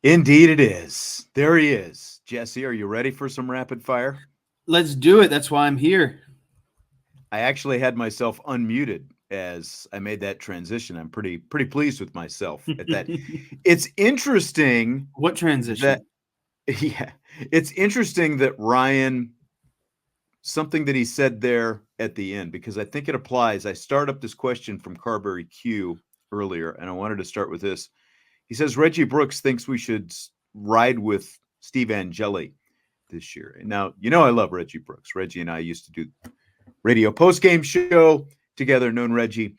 Indeed it is. There he is. Jesse, are you ready for some rapid fire? Let's do it. That's why I'm here. I actually had myself unmuted as I made that transition. I'm pretty pleased with myself at that. It's interesting What that transition? yeah, it's interesting that Ryan something that he said there at the end because I think it applies. I start up this question from Carberry Q earlier and I wanted to start with this. He says Reggie Brooks thinks we should ride with Steve Angeli this year. And now, I love Reggie Brooks. Reggie and I used to do radio post-game show together, known Reggie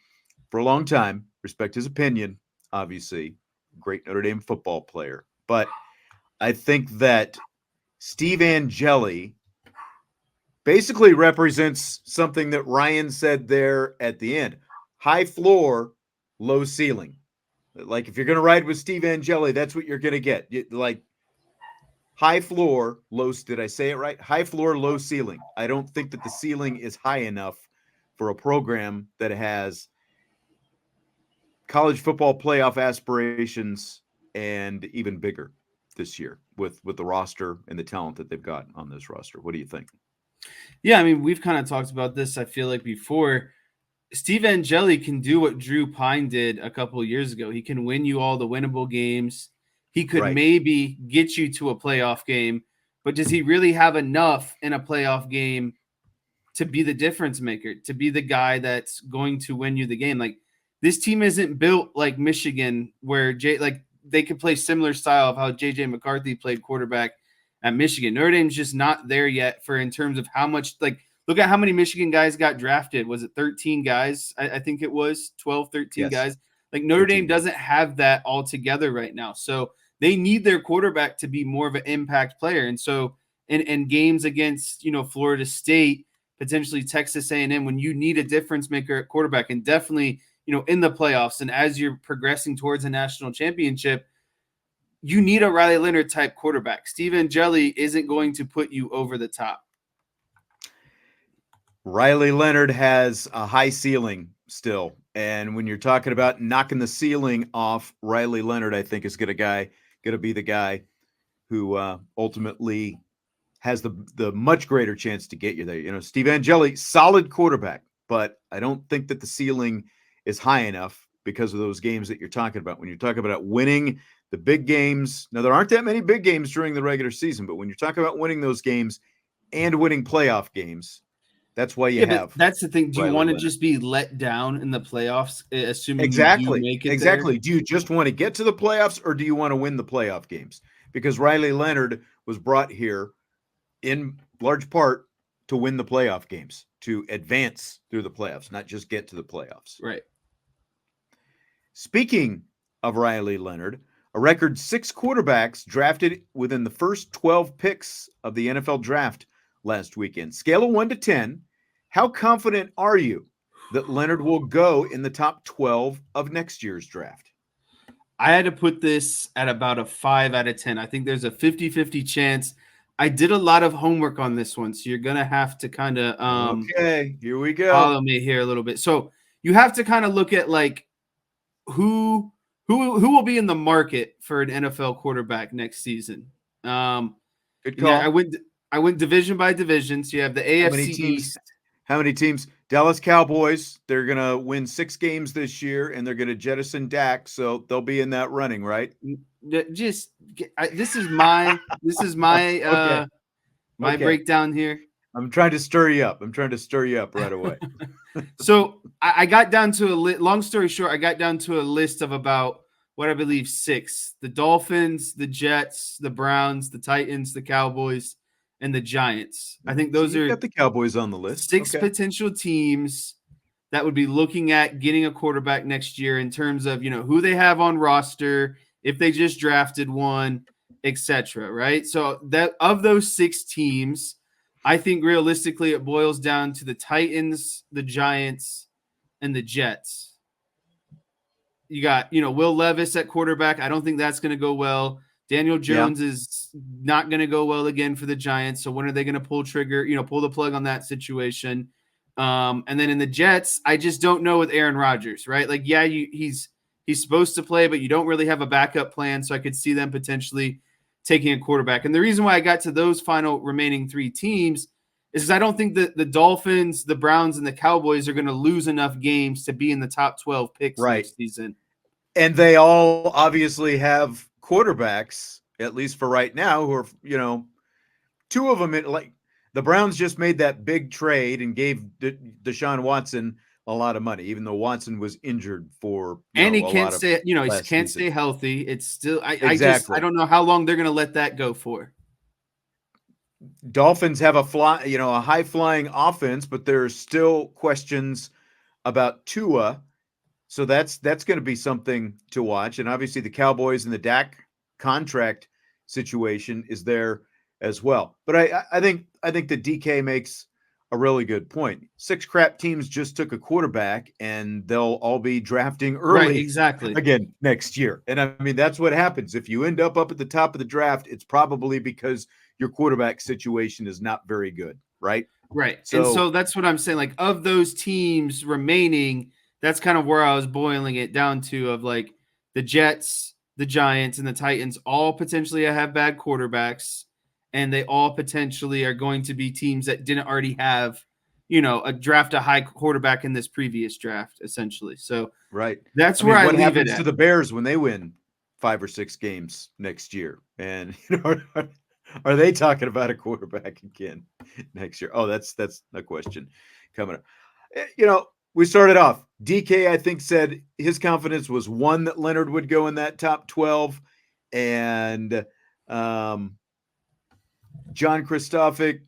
for a long time. Respect his opinion, obviously. Great Notre Dame football player. But I think that Steve Angeli basically represents something that Ryan said there at the end. High floor, low ceiling. Like if you're going to ride with Steve Angeli, that's what you're going to get. Like high floor, low. Did I say it right? High floor, low ceiling. I don't think that the ceiling is high enough for a program that has college football playoff aspirations and even bigger this year with the roster and the talent that they've got on this roster. What do you think? Yeah, I mean, we've kind of talked about this, I feel like, before. Steve Angeli can do what Drew Pine did a couple of years ago. He can win you all the winnable games. He could maybe get you to a playoff game, but does he really have enough in a playoff game to be the difference maker, to be the guy that's going to win you the game? Like, this team isn't built like Michigan, where they could play similar style of how JJ McCarthy played quarterback at Michigan. Notre Dame's just not there yet in terms of how much, look at how many Michigan guys got drafted. Was it 13 guys? I think it was 12, 13 guys. Like Notre Dame doesn't have that all together right now. So they need their quarterback to be more of an impact player. And so in games against, Florida State, potentially Texas A&M, when you need a difference maker at quarterback, and definitely, in the playoffs and as you're progressing towards a national championship, you need a Riley Leonard type quarterback. Steve Angeli isn't going to put you over the top. Riley Leonard has a high ceiling still. And when you're talking about knocking the ceiling off, Riley Leonard, I think, is going to be the guy who ultimately has the much greater chance to get you there. Steve Angeli, solid quarterback, but I don't think that the ceiling is high enough because of those games that you're talking about. When you're talking about winning the big games, now there aren't that many big games during the regular season, but when you're talking about winning those games and winning playoff games, that's why you have. But that's the thing. Do you want to just be let down in the playoffs, assuming you do make it exactly. there? Do you just want to get to the playoffs, or do you want to win the playoff games? Because Riley Leonard was brought here in large part to win the playoff games, to advance through the playoffs, not just get to the playoffs. Right. Speaking of Riley Leonard, a record 6 quarterbacks drafted within the first 12 picks of the NFL draft last weekend. Scale of 1 to 10, how confident are you that Leonard will go in the top 12 of next year's draft? I had to put this at about a 5 out of 10. I think there's a 50-50 chance. I did a lot of homework on this one, so you're going to have to kind of okay, here we go. Follow me here a little bit. So you have to kind of look at who will be in the market for an NFL quarterback next season. Good call. I went division by division. So you have the AFC East. How many teams? Dallas Cowboys. They're going to win 6 games this year, and they're going to jettison Dak, so they'll be in that running, right? This is my okay. my breakdown here. I'm trying to stir you up. Right away. So I got down to long story short, I got down to a list of about what I believe 6: the Dolphins, the Jets, the Browns, the Titans, the Cowboys, and the Giants. I think those are got the Cowboys on the list. 6 potential teams that would be looking at getting a quarterback next year in terms of, who they have on roster, if they just drafted one, etc. Right? So that of those 6 teams, I think realistically it boils down to the Titans, the Giants, and the Jets. You got, Will Levis at quarterback. I don't think that's going to go well. Daniel Jones is not going to go well again for the Giants. So when are they going to pull the plug on that situation? And then in the Jets, I just don't know with Aaron Rodgers, right? Like, he's he's supposed to play, but you don't really have a backup plan. So I could see them potentially taking a quarterback. And the reason why I got to those final remaining 3 teams is because I don't think that the Dolphins, the Browns, and the Cowboys are going to lose enough games to be in the top 12 picks next season. And they all obviously have quarterbacks, at least for right now, who are, 2 of them, like the Browns just made that big trade and gave Deshaun Watson a lot of money, even though Watson was injured for and he can't stay, he can't stay healthy. It's still I exactly. I don't know how long they're going to let that go for. Dolphins have a high flying offense, but there's still questions about Tua. So that's going to be something to watch. And obviously the Cowboys and the Dak contract situation is there as well. But I think that DK makes a really good point. 6 crap teams just took a quarterback, and they'll all be drafting early again next year. And I mean, that's what happens. If you end up at the top of the draft, it's probably because your quarterback situation is not very good, right? Right. So that's what I'm saying. Like, of those teams remaining, that's kind of where I was boiling it down to, of like the Jets, the Giants, and the Titans all potentially have bad quarterbacks, and they all potentially are going to be teams that didn't already have, a high quarterback in this previous draft, essentially. So that's where I leave it at. What happens to the Bears when they win 5 or 6 games next year? And are they talking about a quarterback again next year? Oh, that's a question coming up. We started off. DK, I think, said his confidence was 1 that Leonard would go in that top 12, and John Kristofik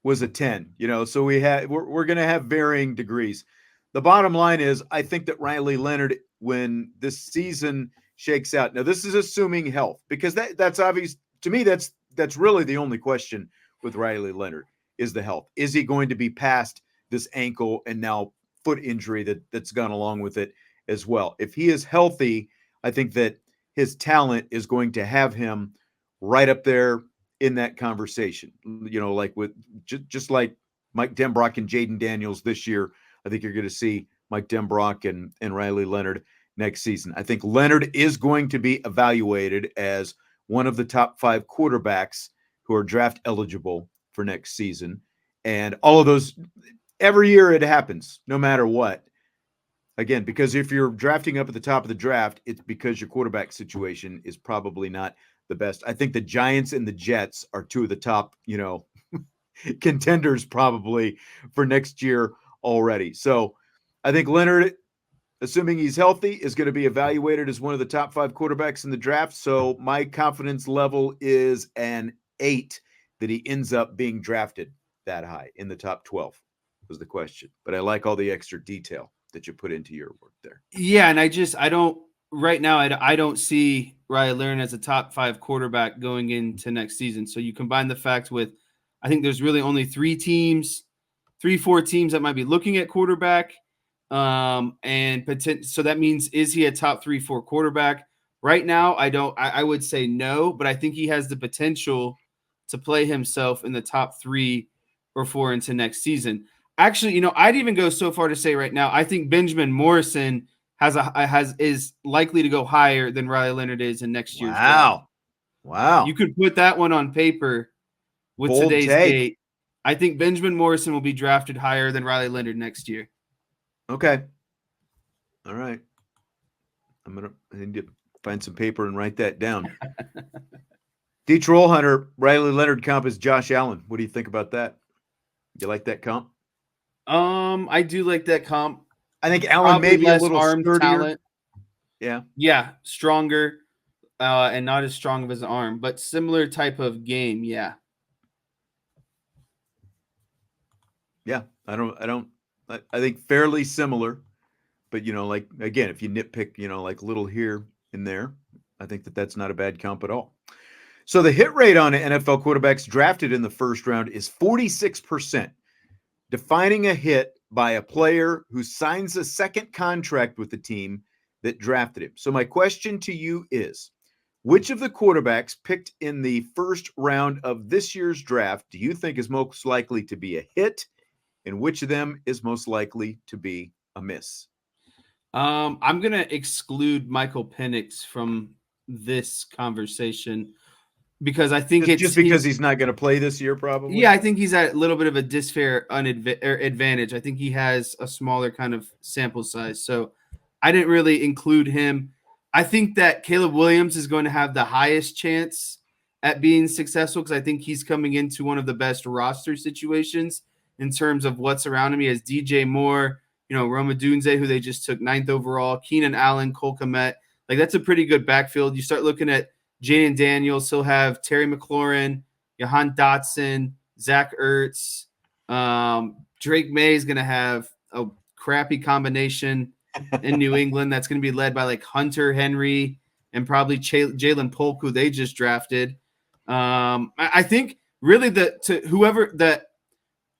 was a 10. So we're going to have varying degrees. The bottom line is, I think that Riley Leonard, when this season shakes out, now this is assuming health, because that's obvious to me. That's really the only question with Riley Leonard is the health. Is he going to be past this ankle and now foot injury that's gone along with it as well? If he is healthy, I think that his talent is going to have him right up there in that conversation. Like with just like Mike Denbrock and Jaden Daniels this year, I think you're going to see Mike Denbrock and Riley Leonard next season. I think Leonard is going to be evaluated as one of the top 5 quarterbacks who are draft eligible for next season. And all of those, every year it happens, no matter what. Again, because if you're drafting up at the top of the draft, it's because your quarterback situation is probably not the best. I think the Giants and the Jets are 2 of the top, contenders probably for next year already. So I think Leonard, assuming he's healthy, is going to be evaluated as one of the top 5 quarterbacks in the draft. So my confidence level is an 8 that he ends up being drafted that high in the top 12 was the question. But I like all the extra detail that you put into your work there. Yeah, and I don't see Riley Leonard as a top 5 quarterback going into next season. So you combine the fact with, I think there's really only 4 teams that might be looking at quarterback. So that means, is he a top 3-4 quarterback? Right now, I would say no, but I think he has the potential to play himself in the top 3 or 4 into next season. Actually, I'd even go so far to say right now, I think Benjamin Morrison is likely to go higher than Riley Leonard is in next year's draft. Wow. You could put that one on paper with Bold today's take. date. I think Benjamin Morrison will be drafted higher than Riley Leonard next year. Okay. All right. I need to find some paper and write that down. D. Troll Hunter, Riley Leonard comp is Josh Allen. What do you think about that? You like that comp? I do like that comp. I think Allen may be a little sturdier. Talent. Yeah, stronger, and not as strong of his arm, but similar type of game. Yeah. I think fairly similar, but like, again, if you nitpick, like little here and there, I think that's not a bad comp at all. So the hit rate on NFL quarterbacks drafted in the first round is 46%. Defining a hit by a player who signs a second contract with the team that drafted him. So my question to you is, which of the quarterbacks picked in the first round of this year's draft do you think is most likely to be a hit, and which of them is most likely to be a miss? I'm going to exclude Michael Penix from this conversation because I think just because he's not going to play this year, probably. Yeah, I think he's at a little bit of a advantage. I think he has a smaller kind of sample size. So I didn't really include him. I think that Caleb Williams is going to have the highest chance at being successful because I think he's coming into one of the best roster situations in terms of what's around him. He has DJ Moore, Roma Dunze, who they just took 9th overall, Keenan Allen, Cole Kmet. Like, that's a pretty good backfield. You start looking at Jaden Daniels, he'll have Terry McLaurin, Jahan Dotson, Zach Ertz. Drake May is going to have a crappy combination in New England that's going to be led by like Hunter Henry and probably Jalen Polk, who they just drafted. I think really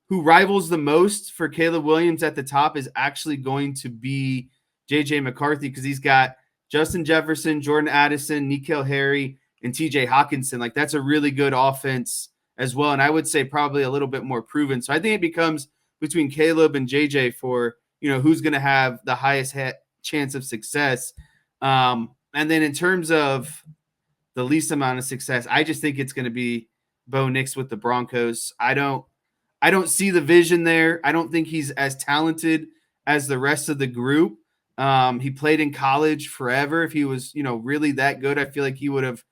who rivals the most for Caleb Williams at the top is actually going to be J.J. McCarthy because he's got Justin Jefferson, Jordan Addison, N'Keal Harry, and T.J. Hawkinson. Like, that's a really good offense as well, and I would say probably a little bit more proven. So I think it becomes between Caleb and J.J. for who's going to have the highest chance of success. And then in terms of the least amount of success, I just think it's going to be Bo Nix with the Broncos. I don't see the vision there. I don't think he's as talented as the rest of the group. He played in college forever. If he was, really that good, I feel like he would have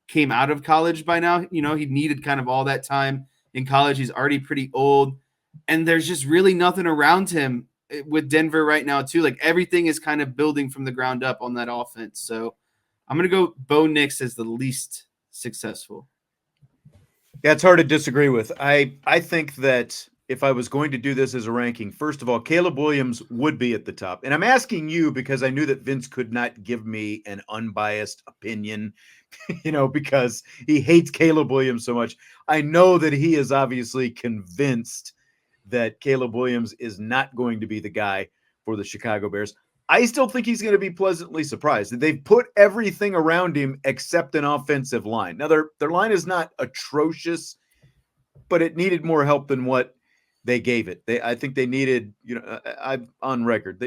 came out of college by now. He needed kind of all that time in college. He's already pretty old. And there's just really nothing around him with Denver right now, too. Like, everything is kind of building from the ground up on that offense. So I'm going to go Bo Nix as the least successful. Yeah, it's hard to disagree with. I think that if I was going to do this as a ranking, first of all, Caleb Williams would be at the top. And I'm asking you because I knew that Vince could not give me an unbiased opinion, because he hates Caleb Williams so much. I know that he is obviously convinced that Caleb Williams is not going to be the guy for the Chicago Bears. I still think he's going to be pleasantly surprised. They've put everything around him except an offensive line. Now, their line is not atrocious, but it needed more help than what they gave it. I think they needed, I'm on record.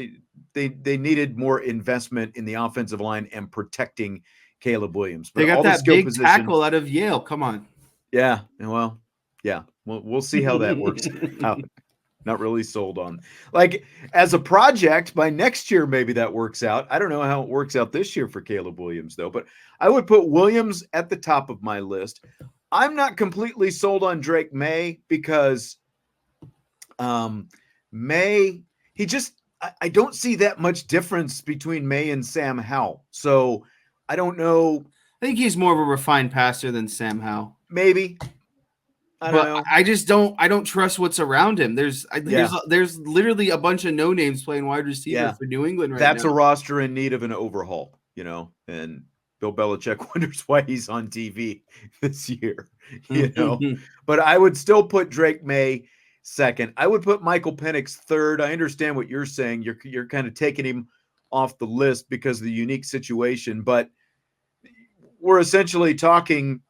They needed more investment in the offensive line and protecting Caleb Williams. But they got that big tackle out of Yale. Come on. Yeah. Well, yeah. We'll see how that works out. Not really sold on. Like, as a project, by next year, maybe that works out. I don't know how it works out this year for Caleb Williams, though. But I would put Williams at the top of my list. I'm not completely sold on Drake May because May, I don't see that much difference between May and Sam Howell. So I don't know. I think he's more of a refined passer than Sam Howell. Maybe. I don't know. I don't trust what's around him. There's literally a bunch of no names playing wide receiver for New England right now. That's a roster in need of an overhaul, and Bill Belichick wonders why he's on TV this year, But I would still put Drake May second. I would put Michael Penix third. I understand what you're saying. You're kind of taking him off the list because of the unique situation, but we're essentially talking,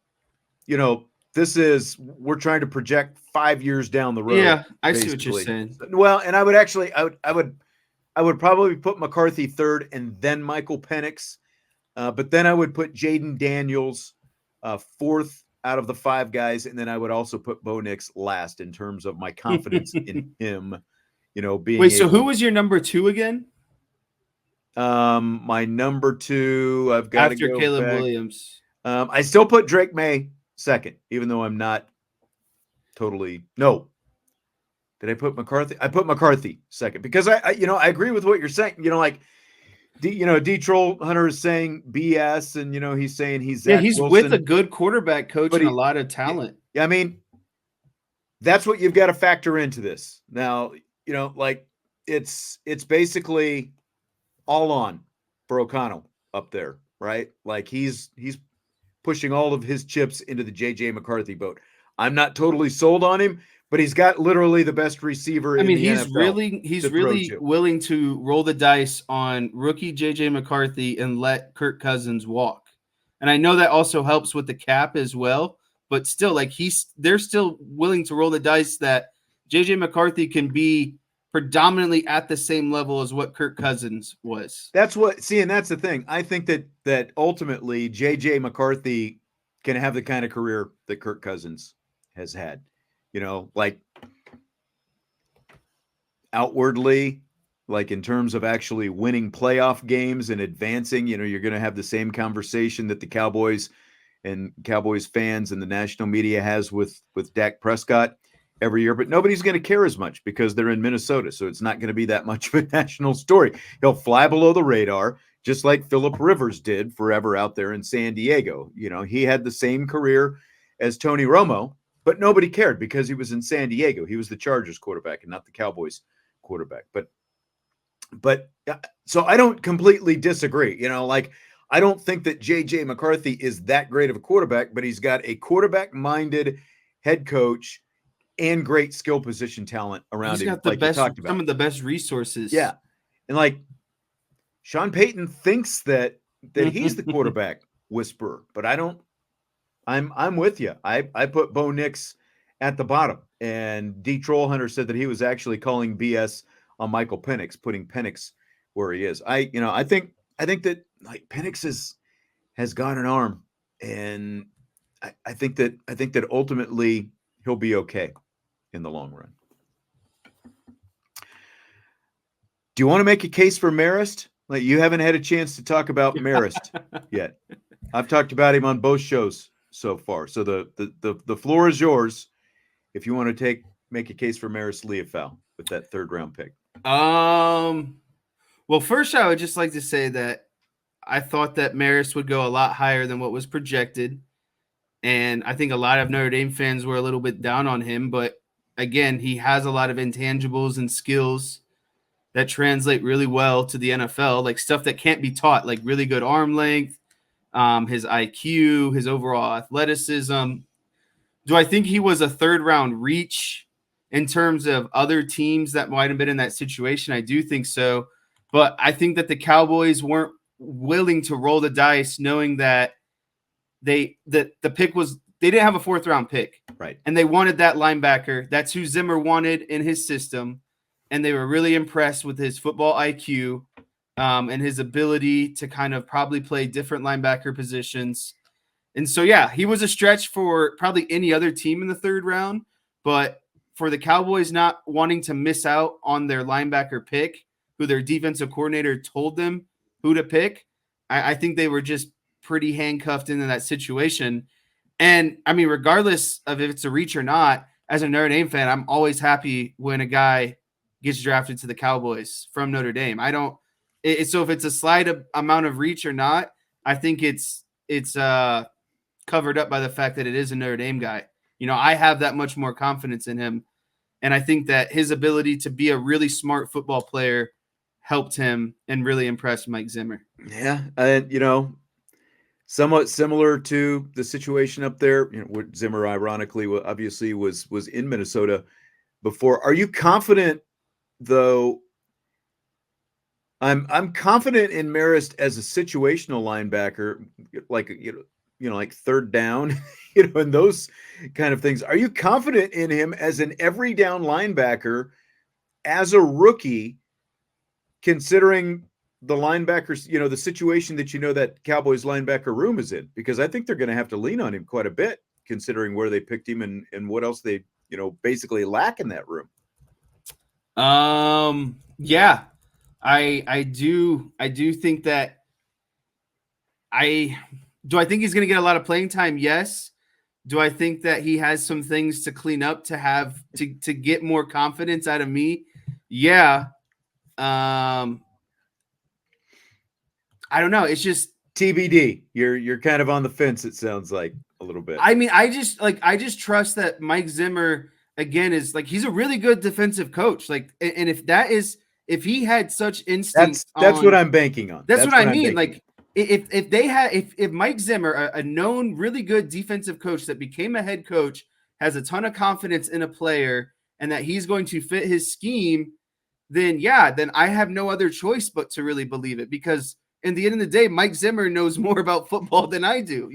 we're trying to project 5 years down the road. Yeah, I see what you're saying. Well, and I would probably put McCarthy third and then Michael Penix. But then I would put Jaden Daniels fourth out of the 5 guys. And then I would also put Bo Nix last in terms of my confidence in him, being. Wait, so who was your number 2 again? My number 2, I've got after to go Caleb back. Williams. I still put Drake May second, even though I'm not totally. No. Did I put McCarthy? I put McCarthy second because I agree with what you're saying. D Troll Hunter is saying BS, and he's saying he's he's Wilson, with a good quarterback coach and a lot of talent. I mean, that's what you've got to factor into this. Now, it's basically all on for O'Connell up there, right? Like he's pushing all of his chips into the JJ McCarthy boat. I'm not totally sold on him, but he's got literally the best receiver. He's really willing to roll the dice on rookie JJ McCarthy and let Kirk Cousins walk. And I know that also helps with the cap as well, but still, they're still willing to roll the dice that JJ McCarthy can be predominantly at the same level as what Kirk Cousins was. And that's the thing. I think that ultimately J.J. McCarthy can have the kind of career that Kirk Cousins has had. Like outwardly, like in terms of actually winning playoff games and advancing, you're going to have the same conversation that the Cowboys and Cowboys fans and the national media has with Dak Prescott every year, but nobody's going to care as much because they're in Minnesota. So it's not going to be that much of a national story. He'll fly below the radar, just like Phillip Rivers did forever out there in San Diego. He had the same career as Tony Romo, but nobody cared because he was in San Diego. He was the Chargers quarterback and not the Cowboys quarterback. But so I don't completely disagree. I don't think that J.J. McCarthy is that great of a quarterback, but he's got a quarterback-minded head coach and great skill position talent around him. He's got the like best, you talked about. some of the best resources. Yeah, and like Sean Payton thinks that he's the quarterback whisperer, but I don't. I'm with you. I put Bo Nix at the bottom, and D. Trollhunter said that he was actually calling BS on Michael Penix, putting Penix where he is. I think that like Penix has got an arm, and I think that ultimately he'll be okay in the long run. Do you want to make a case for Marist? Like, you haven't had a chance to talk about Marist yet. I've talked about him on both shows so far. So the floor is yours if you want to make a case for Marist Liufau with that 3rd round pick. Well, first I would just like to say that I thought that Marist would go a lot higher than what was projected. And I think a lot of Notre Dame fans were a little bit down on him. But again, he has a lot of intangibles and skills that translate really well to the NFL, like stuff that can't be taught, like really good arm length, his IQ, his overall athleticism. Do I think he was a 3rd round reach in terms of other teams that might have been in that situation? I do think so. But I think that the Cowboys weren't willing to roll the dice knowing that the pick was, they didn't have a 4th round pick. Right. And they wanted that linebacker. That's who Zimmer wanted in his system. And they were really impressed with his football IQ and his ability to kind of probably play different linebacker positions. And so, yeah, he was a stretch for probably any other team in the 3rd round. But for the Cowboys not wanting to miss out on their linebacker pick, who their defensive coordinator told them who to pick, I think they were just pretty handcuffed into that situation. And, I mean, regardless of if it's a reach or not, as a Notre Dame fan, I'm always happy when a guy gets drafted to the Cowboys from Notre Dame. So if it's a slight amount of reach or not, I think it's covered up by the fact that it is a Notre Dame guy. I have that much more confidence in him. And I think that his ability to be a really smart football player helped him and really impressed Mike Zimmer. Yeah. And, somewhat similar to the situation up there, what Zimmer ironically obviously was in Minnesota before. Are you confident, though? I'm confident in Marist as a situational linebacker, like like 3rd down, and those kind of things. Are you confident in him as an every down linebacker as a rookie, considering the linebackers, the situation that that Cowboys linebacker room is in? Because I think they're going to have to lean on him quite a bit, considering where they picked him and what else they, basically lack in that room. Yeah, I do think that do I think he's going to get a lot of playing time? Yes. Do I think that he has some things to clean up to have to get more confidence out of me? Yeah. I don't know. It's just TBD. You're kind of on the fence, it sounds like, a little bit. I mean, I just trust that Mike Zimmer again is like, he's a really good defensive coach. Like, and if he had such instinct, that's what I'm banking on. That's what I mean. Like, if Mike Zimmer, a known really good defensive coach that became a head coach, has a ton of confidence in a player and that he's going to fit his scheme, then I have no other choice but to really believe it, because in the end of the day, Mike Zimmer knows more about football than I do,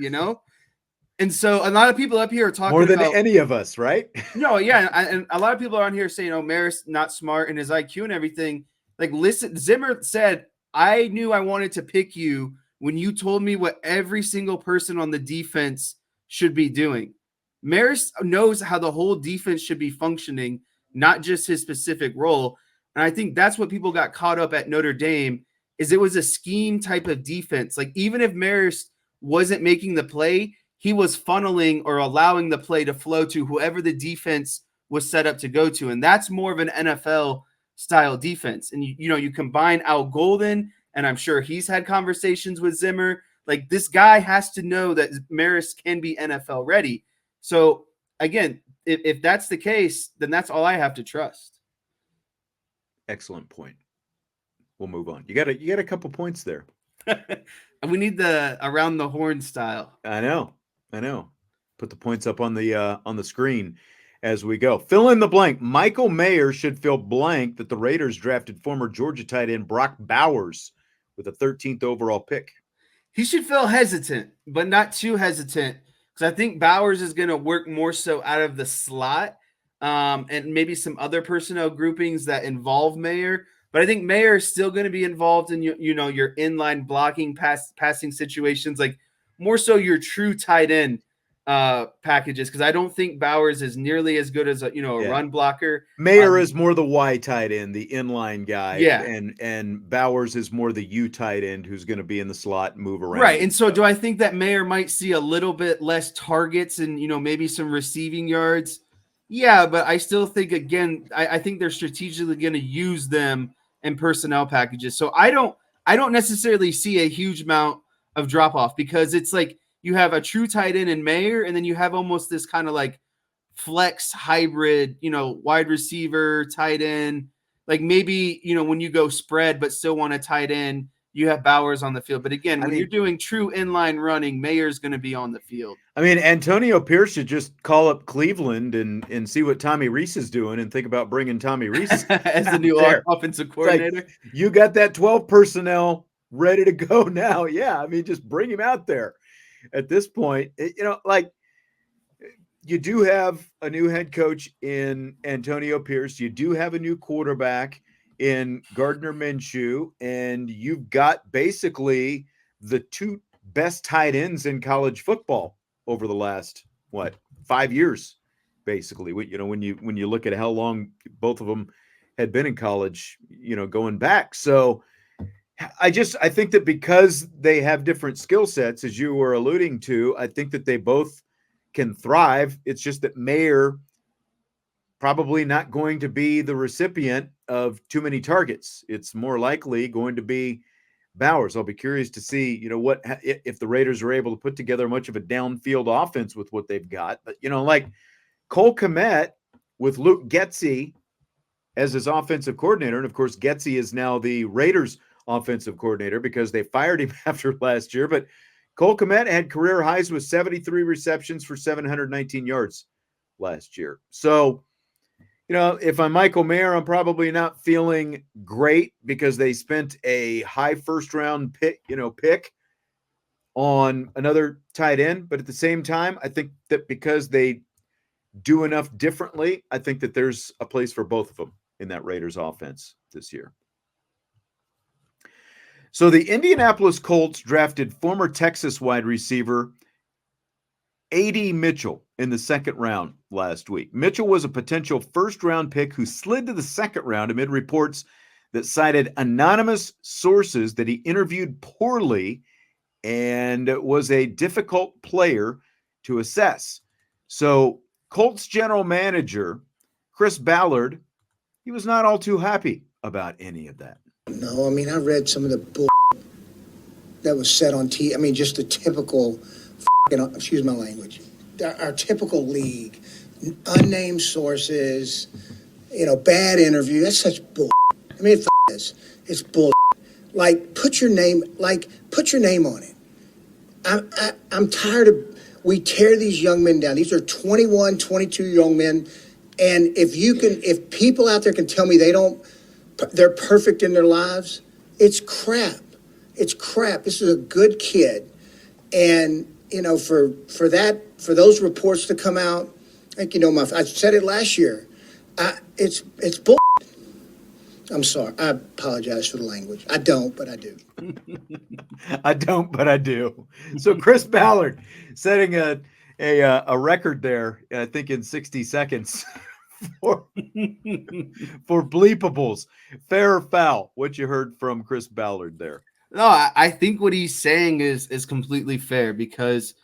And so a lot of people up here are talking more than about any of us, right? no, yeah, and a lot of people are on here saying, "Oh, Marist not smart and his IQ and everything." Like, listen, Zimmer said, "I knew I wanted to pick you when you told me what every single person on the defense should be doing." Marist knows how the whole defense should be functioning, not just his specific role. And I think that's what people got caught up at Notre Dame is it was a scheme type of defense. Like even if Marist wasn't making the play, he was funneling or allowing the play to flow to whoever the defense was set up to go to. And that's more of an NFL style defense. And you combine Al Golden, and I'm sure he's had conversations with Zimmer. Like this guy has to know that Marist can be NFL ready. So again, if that's the case, then that's all I have to trust. Excellent point. We'll move on. You got a couple points there. We need the around the horn style. I know. Put the points up on the screen as we go. Fill in the blank. Michael Mayer should feel blank that the Raiders drafted former Georgia tight end Brock Bowers with a 13th overall pick. He should feel hesitant, but not too hesitant, because I think Bowers is going to work more so out of the slot and maybe some other personnel groupings that involve Mayer. But I think Mayer is still going to be involved in your inline blocking, passing situations, like more so your true tight end packages, because I don't think Bowers is nearly as good as a run blocker. Mayer is more the Y tight end, the inline guy. Yeah. And Bowers is more the U tight end who's going to be in the slot and move around. Right. And so do I think that Mayer might see a little bit less targets and maybe some receiving yards? Yeah, but I still think again, I think they're strategically going to use them in personnel packages. So I don't necessarily see a huge amount of drop off, because it's like you have a true tight end in Mayer, and then you have almost this kind of like flex hybrid, wide receiver, tight end. Like maybe, when you go spread but still want a tight end, you have Bowers on the field. But again, when you're doing true inline running, Mayer's going to be on the field. I mean, Antonio Pierce should just call up Cleveland and see what Tommy Rees is doing and think about bringing Tommy Rees as the new offensive coordinator. Like, you got that 12 personnel ready to go now. Yeah, I mean, just bring him out there. At this point, you do have a new head coach in Antonio Pierce. You do have a new quarterback in Gardner Minshew, and you've got basically the two best tight ends in college football over the last 5 years, basically. When you look at how long both of them had been in college, going back. So I think that because they have different skill sets, as you were alluding to, I think that they both can thrive. It's just that Mayer probably not going to be the recipient of too many targets. It's more likely going to be Bowers. I'll be curious to see, if the Raiders are able to put together much of a downfield offense with what they've got. But, like Cole Kmet with Luke Getsy as his offensive coordinator. And of course, Getsy is now the Raiders offensive coordinator because they fired him after last year. But Cole Kmet had career highs with 73 receptions for 719 yards last year. So, if I'm Michael Mayer, I'm probably not feeling great because they spent a high first round pick on another tight end. But at the same time, I think that because they do enough differently, I think that there's a place for both of them in that Raiders offense this year. So the Indianapolis Colts drafted former Texas wide receiver Adonai Mitchell in the second round last week. Mitchell was a potential first-round pick who slid to the second round amid reports that cited anonymous sources that he interviewed poorly and was a difficult player to assess. So Colts general manager Chris Ballard, he was not all too happy about any of that. No, I mean, I read some of the bull that was said on TV. I mean, just the typical, excuse my language, our typical league, unnamed sources, bad interview. That's such bull. I mean, it's bull. Like, put your name on it. I'm tired of, we tear these young men down. These are 21, 22 young men. And if people out there can tell me they're perfect in their lives, it's crap. It's crap. This is a good kid. And, for that for those reports to come out, like, I said it last year. It's bull. I'm sorry. I apologize for the language. I don't, but I do. I don't, but I do. So Chris Ballard setting a record there, I think in 60 seconds for bleepables. Fair or foul? What you heard from Chris Ballard there? No, I think what he's saying is completely fair because,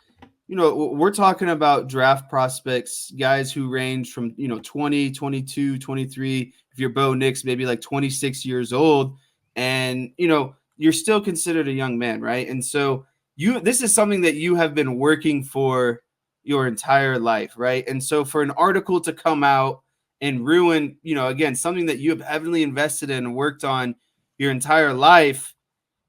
we're talking about draft prospects, guys who range from, 20, 22, 23. If you're Bo Nix, maybe like 26 years old. And, you're still considered a young man, right? And so this is something that you have been working for your entire life, right? And so for an article to come out and ruin, again, something that you have heavily invested in and worked on your entire life,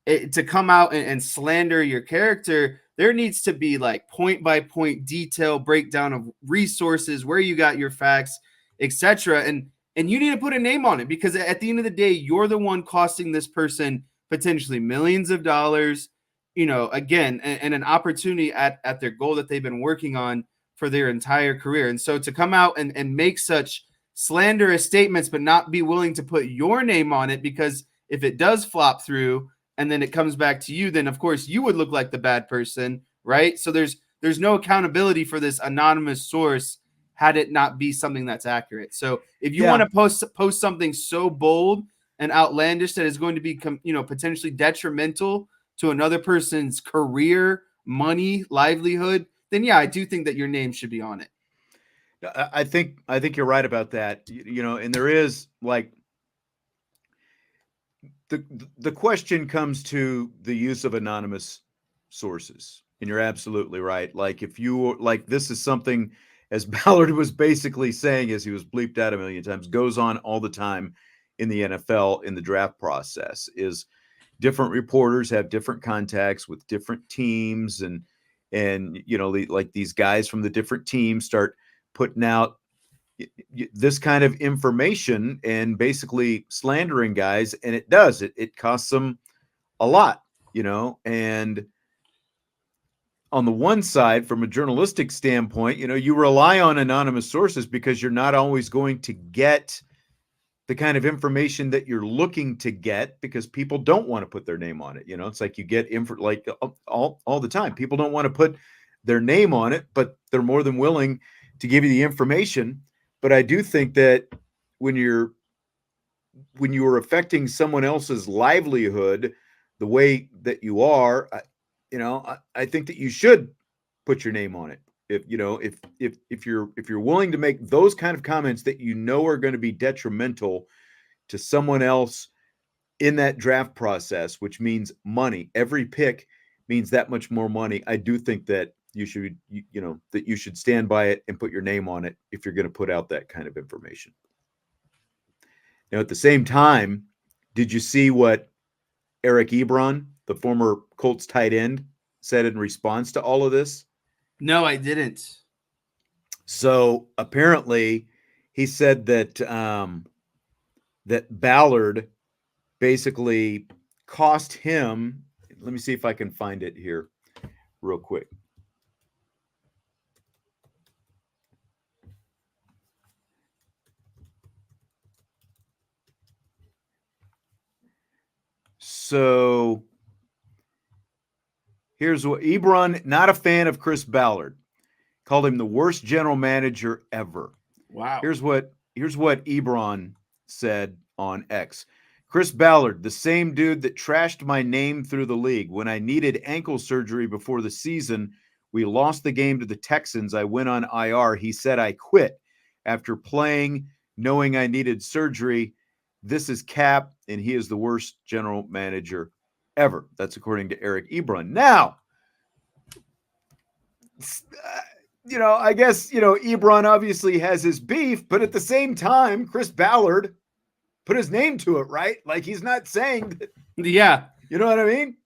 to come out and slander your character, there needs to be like point by point detail breakdown of resources, where you got your facts, etc. And you need to put a name on it because at the end of the day, you're the one costing this person potentially millions of dollars, again, and an opportunity at their goal that they've been working on for their entire career. And so to come out and make such slanderous statements, but not be willing to put your name on it, because if it does flop through, and then it comes back to you, then of course you would look like the bad person, right? So there's no accountability for this anonymous source had it not be something that's accurate. So if you want to post something so bold and outlandish that is going to be, potentially detrimental to another person's career, money, livelihood, then I do think that your name should be on it. I think you're right about that. And there is like, the question comes to the use of anonymous sources, and you're absolutely right. Like if you like, this is something, as Ballard was basically saying, as he was bleeped out a million times, goes on all the time in the NFL in the draft process. Is different reporters have different contacts with different teams, and like these guys from the different teams start putting out this kind of information and basically slandering guys, and it costs them a lot, and on the one side, from a journalistic standpoint, you rely on anonymous sources because you're not always going to get the kind of information that you're looking to get, because people don't want to put their name on it. It's like you get like all the time. People don't want to put their name on it, but they're more than willing to give you the information. But I do think that when you are affecting someone else's livelihood the way that you are, I think that you should put your name on it. If you're willing to make those kind of comments that are going to be detrimental to someone else in that draft process, which means money. Every pick means that much more money. I do think that you should stand by it and put your name on it if you're going to put out that kind of information. Now, at the same time, did you see what Eric Ebron, the former Colts tight end, said in response to all of this? No, I didn't. So apparently he said that that Ballard basically cost him. Let me see if I can find it here real quick. So here's what Ebron, not a fan of Chris Ballard, called him the worst general manager ever. Wow. Here's what Ebron said on X. Chris Ballard, the same dude that trashed my name through the league. When I needed ankle surgery before the season, we lost the game to the Texans. I went on IR. He said I quit after playing, knowing I needed surgery. This is Cap, and he is the worst general manager ever. That's according to Eric Ebron. Now, I guess, Ebron obviously has his beef, but at the same time, Chris Ballard put his name to it, right? Like, he's not saying that. Yeah. You know what I mean?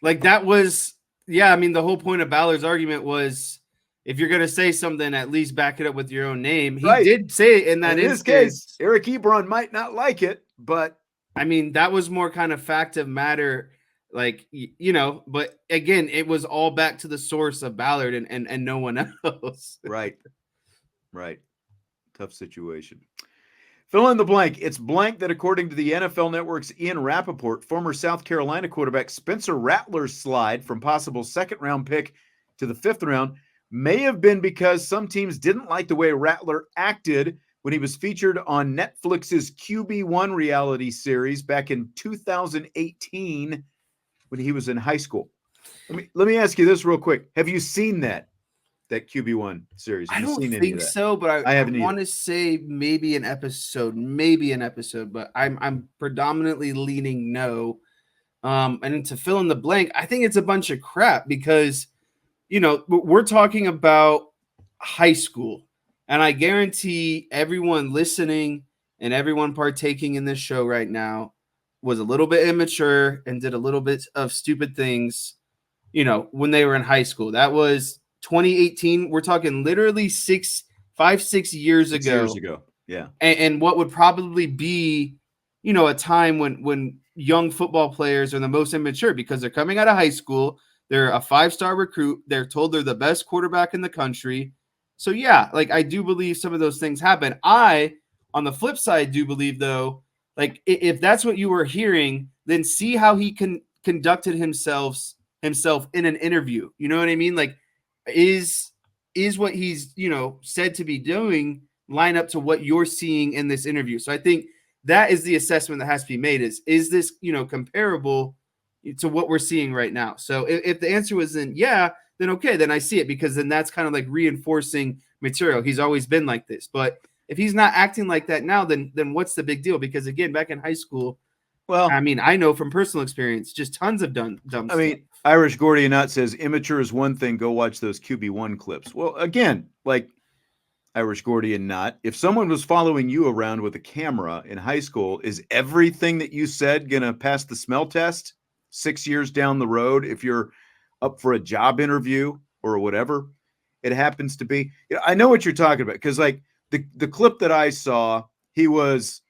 Like, that was, the whole point of Ballard's argument was, if you're going to say something, at least back it up with your own name. He did say it in that instance. In this case, Eric Ebron might not like it, but that was more kind of fact of matter. Like, but again, it was all back to the source of Ballard and no one else. Right. Tough situation. Fill in the blank. It's blank that according to the NFL Network's Ian Rappaport, former South Carolina quarterback Spencer Rattler's slide from possible second-round pick to the 5th round may have been because some teams didn't like the way Rattler acted when he was featured on Netflix's QB1 reality series back in 2018 when he was in high school. Let me ask you this real quick. Have you seen that QB1 series? I don't think so, but I want to say maybe an episode, but I'm predominantly leaning no. And to fill in the blank, I think it's a bunch of crap because, we're talking about high school, and I guarantee everyone listening and everyone partaking in this show right now was a little bit immature and did a little bit of stupid things, when they were in high school. That was 2018. We're talking literally 6 years ago. Yeah. And what would probably be, a time when young football players are the most immature because they're coming out of high school. They're a 5-star recruit. They're told they're the best quarterback in the country. So yeah, like I do believe some of those things happen. On the flip side, do believe though, like if that's what you were hearing, then see how he conducted himself in an interview. You know what I mean? Like, is what he's said to be doing line up to what you're seeing in this interview? So I think that is the assessment that has to be made. Is this comparable to what we're seeing right now? So if the answer was yeah, then okay, then I see it, because then that's kind of like reinforcing material. He's always been like this. But if he's not acting like that now, then what's the big deal? Because again, back in high school, well, I mean, I know from personal experience, just tons of dumb stuff. I mean, Irish Gordianot says immature is one thing. Go watch those QB1 clips. Well, again, like Irish Gordianot, if someone was following you around with a camera in high school, is everything that you said going to pass the smell test 6 years down the road if you're up for a job interview or whatever it happens to be? I know what you're talking about, because like the clip that I saw, he was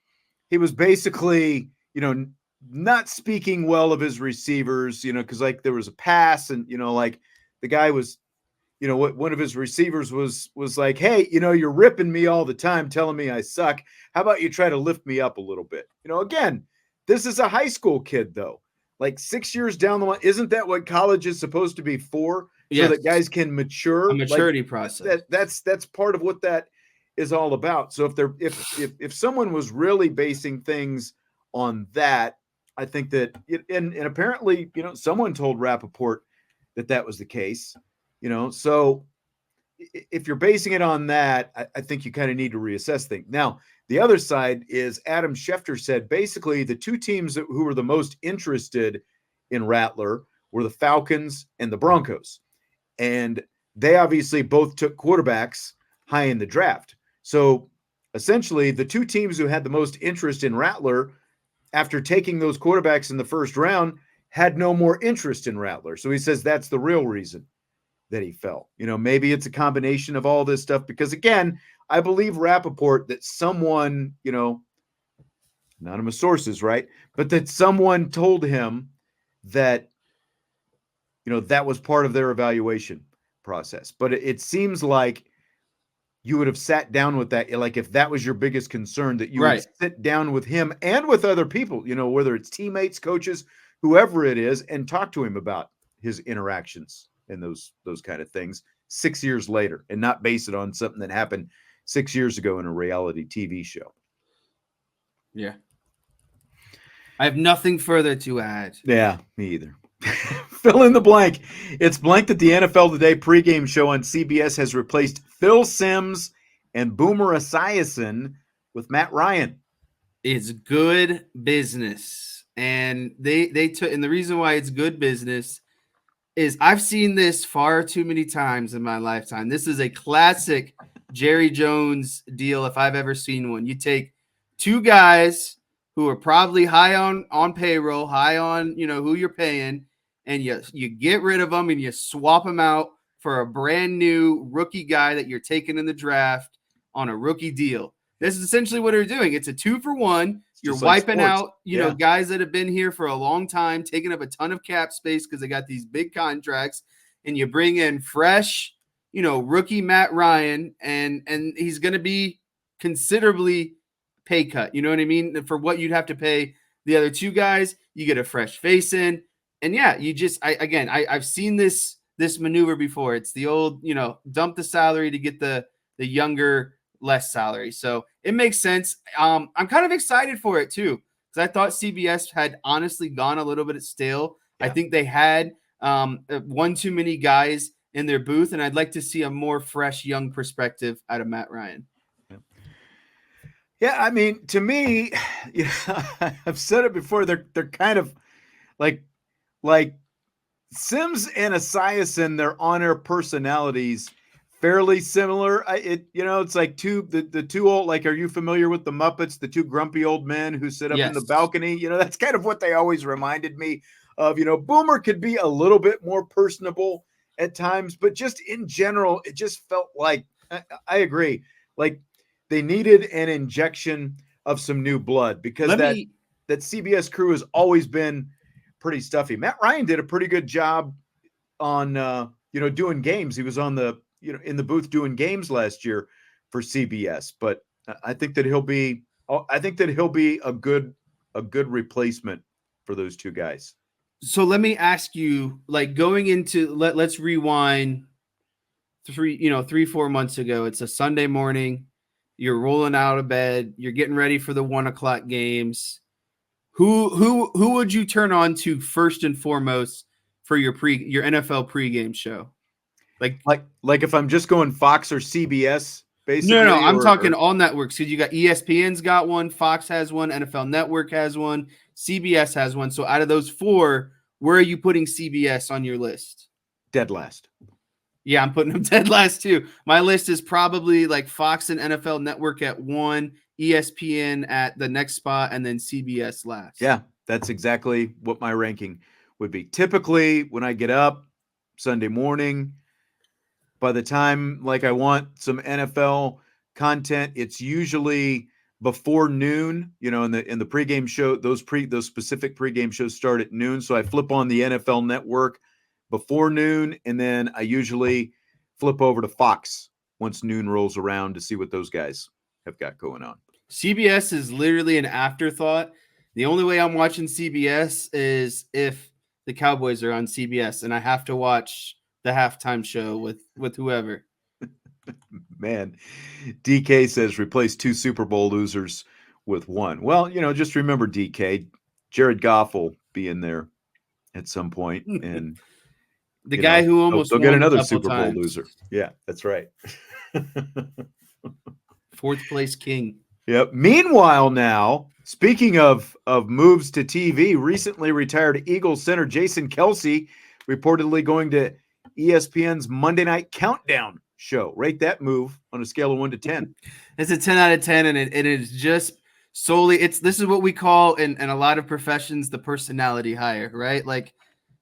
basically, not speaking well of his receivers, because like there was a pass and, like the guy was, what one of his receivers was like, hey, you're ripping me all the time, telling me I suck. How about you try to lift me up a little bit? Again, this is a high school kid though. Like 6 years down the line, isn't that what college is supposed to be for? Yes. So that guys can mature. A maturity process. That's part of what that is all about. So if someone was really basing things on that, I think that and apparently, someone told Rappaport that was the case, so if you're basing it on that, I think you kind of need to reassess things. Now, the other side is Adam Schefter said basically the two teams who were the most interested in Rattler were the Falcons and the Broncos. And they obviously both took quarterbacks high in the draft. So essentially the two teams who had the most interest in Rattler after taking those quarterbacks in the first round had no more interest in Rattler. So he says that's the real reason that he fell. Maybe it's a combination of all this stuff, because again, I believe Rappaport that someone, anonymous sources, right? But that someone told him that, that was part of their evaluation process. But it seems like you would have sat down with that. Like if that was your biggest concern, that you would sit down with him and with other people, whether it's teammates, coaches, whoever it is, and talk to him about his interactions and those kind of things 6 years later, and not base it on something that happened 6 years ago in a reality TV show. Yeah. I have nothing further to add. Yeah, me either. Fill in the blank. It's blank that the NFL Today pregame show on CBS has replaced Phil Simms and Boomer Esiason with Matt Ryan. It's good business. And they took, and the reason why it's good business is I've seen this far too many times in my lifetime. This is a classic Jerry Jones deal if I've ever seen one. You take two guys who are probably high on payroll, high on, who you're paying, and you get rid of them and you swap them out for a brand new rookie guy that you're taking in the draft on a rookie deal. This is essentially what they're doing. It's a 2-for-1. You're wiping out, guys that have been here for a long time, taking up a ton of cap space because they got these big contracts, and you bring in fresh, rookie Matt Ryan, and he's going to be considerably pay cut. You know what I mean? For what you'd have to pay the other two guys, you get a fresh face in. And yeah, I've seen this maneuver before. It's the old, dump the salary to get the younger, less salary. So it makes sense. I'm kind of excited for it too, because I thought CBS had honestly gone a little bit stale. Yeah. I think they had one too many guys in their booth, and I'd like to see a more fresh, young perspective out of Matt Ryan. Yeah, I mean, to me, I've said it before. They're kind of like Sims and Esiason. Their on-air personalities fairly similar. It's like the two old. Like, are you familiar with the Muppets? The two grumpy old men who sit up in the balcony. That's kind of what they always reminded me of. Boomer could be a little bit more personable at times, but just in general, it just felt like I agree. Like, they needed an injection of some new blood because that CBS crew has always been pretty stuffy. Matt Ryan did a pretty good job on, doing games. He was on in the booth doing games last year for CBS, but I think that he'll be a good replacement for those two guys. So let me ask you, like, going into, let's rewind 3-4 months ago. It's a Sunday morning. You're rolling out of bed. You're getting ready for the 1:00 games. Who would you turn on to first and foremost for your NFL pregame show? Like if I'm just going Fox or CBS, basically. No, I'm talking all networks. Because you got ESPN's got one, Fox has one, NFL Network has one, CBS has one. So out of those four, where are you putting CBS on your list? Dead last. Yeah, I'm putting them dead last too. My list is probably like Fox and NFL Network at 1, ESPN at the next spot, and then CBS last. Yeah, that's exactly what my ranking would be. Typically, when I get up Sunday morning, by the time I want some NFL content, it's usually before noon. In the pregame show, those specific pregame shows start at noon. So I flip on the NFL Network before noon, and then I usually flip over to Fox once noon rolls around to see what those guys have got going on. CBS is literally an afterthought. The only way I'm watching CBS is if the Cowboys are on CBS, and I have to watch the halftime show with whoever. Man, DK says replace 2 Super Bowl losers with 1. Well, just remember, DK, Jared Goff will be in there at some point, and the guy who almost they'll get another Super Bowl loser. Yeah, that's right. 4th place king. Yep. Meanwhile, now, speaking of moves to TV, recently retired Eagles center Jason Kelce reportedly going to ESPN's Monday Night Countdown show. Rate that move on a scale of 1 to 10. It's a 10 out of 10, and it is just solely this is what we call in a lot of professions the personality hire, right? Like,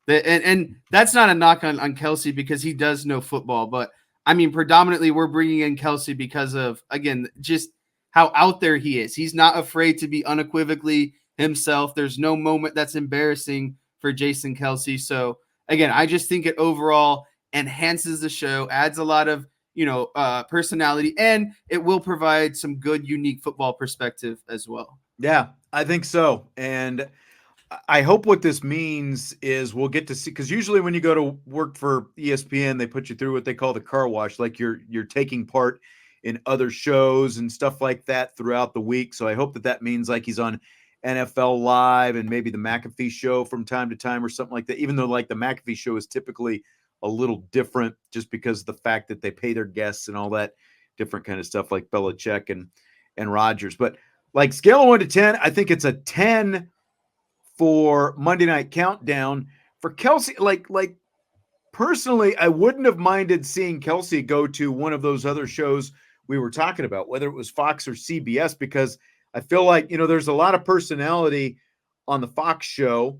and that's not a knock on Kelce because he does know football, but I mean, predominantly we're bringing in Kelce because of, again, just how out there he is. He's not afraid to be unequivocally himself. There's no moment that's embarrassing for Jason Kelce. So again, I just think it overall enhances the show, adds a lot of, personality, and it will provide some good, unique football perspective as well. Yeah, I think so. And I hope what this means is we'll get to see, because usually when you go to work for ESPN, they put you through what they call the car wash, like you're taking part in other shows and stuff like that throughout the week. So I hope that means like he's on NFL Live and maybe the McAfee show from time to time or something like that, even though like the McAfee show is typically a little different just because of the fact that they pay their guests and all that different kind of stuff like Belichick and Rodgers. But like scale of 1 to 10, I think it's a 10 for Monday Night Countdown. For Kelce, like personally, I wouldn't have minded seeing Kelce go to one of those other shows we were talking about, whether it was Fox or CBS, because I feel like, there's a lot of personality on the Fox show,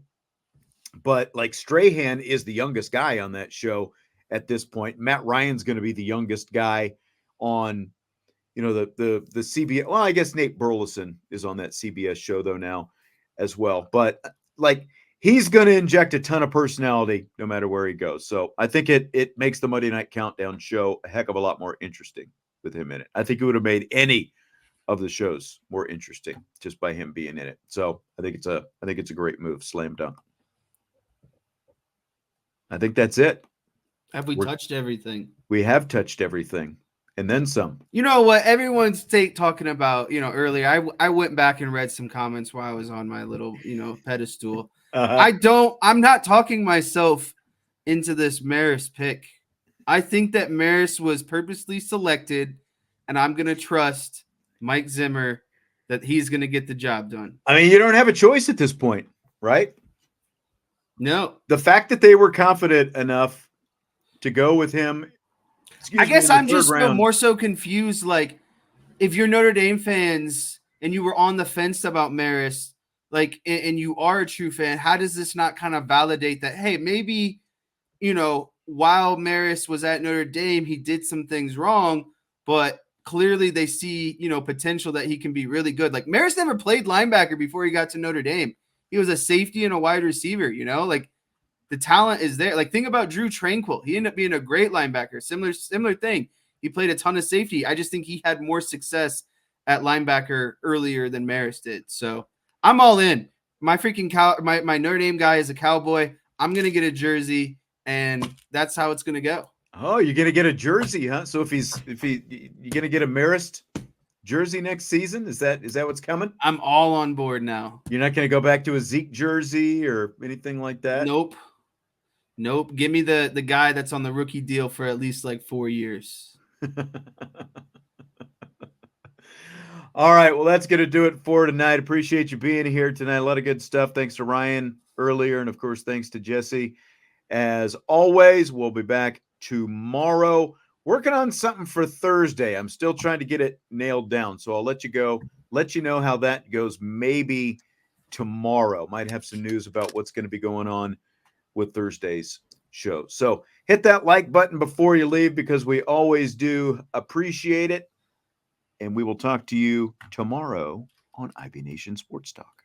but like Strahan is the youngest guy on that show at this point. Matt Ryan's going to be the youngest guy on the CBS. Well, I guess Nate Burleson is on that CBS show though now as well. But like he's going to inject a ton of personality no matter where he goes. So I think it makes the Monday Night Countdown show a heck of a lot more interesting with him in it. I think it would have made any of the shows more interesting just by him being in it. So I think it's a great move. Slam dunk. I think that's it. Have we touched everything? We have touched everything. And then some. You know what? Everyone's talking about, earlier. I went back and read some comments while I was on my little, pedestal. I'm not talking myself into this Marist pick. I think that Marist was purposely selected, and I'm going to trust Mike Zimmer that he's going to get the job done. I mean, you don't have a choice at this point, right? No. The fact that they were confident enough to go with him. I guess I'm just more so confused. Like, if you're Notre Dame fans and you were on the fence about Marist, like, and you are a true fan, how does this not kind of validate that, hey, maybe, while Marist was at Notre Dame, he did some things wrong, but clearly they see, potential that he can be really good. Like, Marist never played linebacker before he got to Notre Dame. He was a safety and a wide receiver, like the talent is there. Like, think about Drew Tranquil. He ended up being a great linebacker. Similar thing. He played a ton of safety. I just think he had more success at linebacker earlier than Marist did. So I'm all in. My freaking my Notre Dame guy is a Cowboy. I'm going to get a jersey, and that's how it's going to go. Oh, you're going to get a jersey, huh? So you're going to get a Marist jersey next season? Is that what's coming? I'm all on board now. You're not going to go back to a Zeke jersey or anything like that? Nope. Give me the guy that's on the rookie deal for at least like 4 years. All right. Well, that's going to do it for tonight. Appreciate you being here tonight. A lot of good stuff. Thanks to Ryan earlier. And of course, thanks to Jesse. As always, we'll be back tomorrow. Working on something for Thursday. I'm still trying to get it nailed down. So I'll let you know how that goes. Maybe tomorrow. Might have some news about what's going to be going on with Thursday's show. So hit that like button before you leave, because we always do appreciate it. And we will talk to you tomorrow on IB Nation Sports Talk.